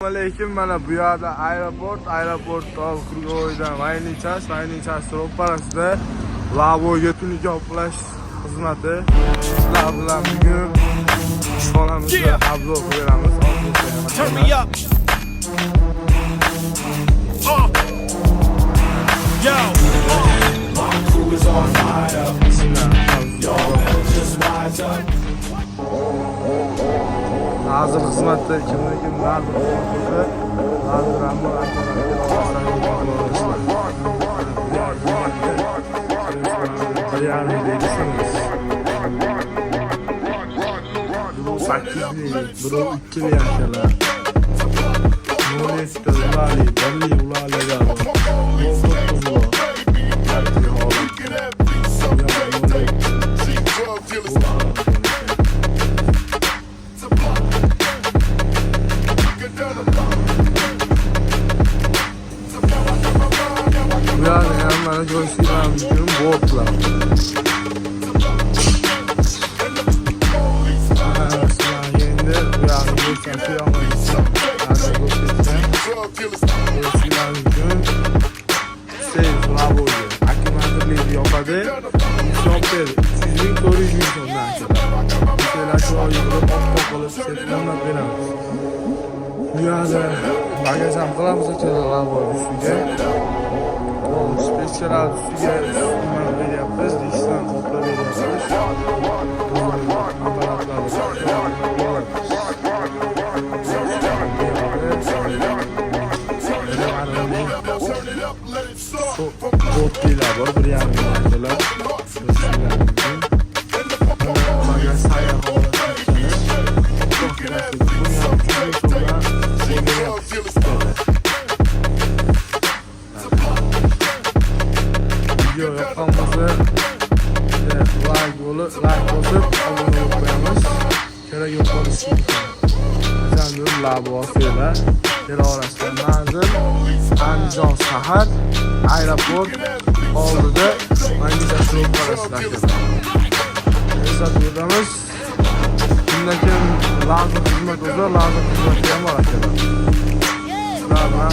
alaykum. Mana bu yerda aeroportdan Qurg'oydan Vaynichas ro'parasida Lavoga tunuka oplash xizmati. Sizlar bilan bugun ishxonamizda obzor beramiz. Turn me up. Yo. My crew is on fire. Your head just rise up. Nazır xizmatda kim nazır xizmatda nazır ammo bana göstermem mümkün botlar. Yeni bir anı gösteriyor ama göstermem mümkün. Lavoga. Akımatırlığı yapmadı. Şopper 300.000 koruyucu sondan sonra. Mesela şu an yılda kalıp setlemler veremiz. Bu yerde bagajam kılamız açalım Lavoga üstüge. Special üstüge üstünden veriyoruz. Dişten kopla veriyoruz. Bot değil abi, bir yandan yaptılar. Bagaj sayı havalı çok güzel. Video yapmamızı like basıp abone olup koyamız. Kere yok olursun. Bizden bir labo afiyla. Yer arasında manzil. Andijon shahar. Aeroport oldida Vaynichas ro'parasida aka. Esat beramiz. Bundan keyin lazım xizmat ham bor aka. Sizlar bilan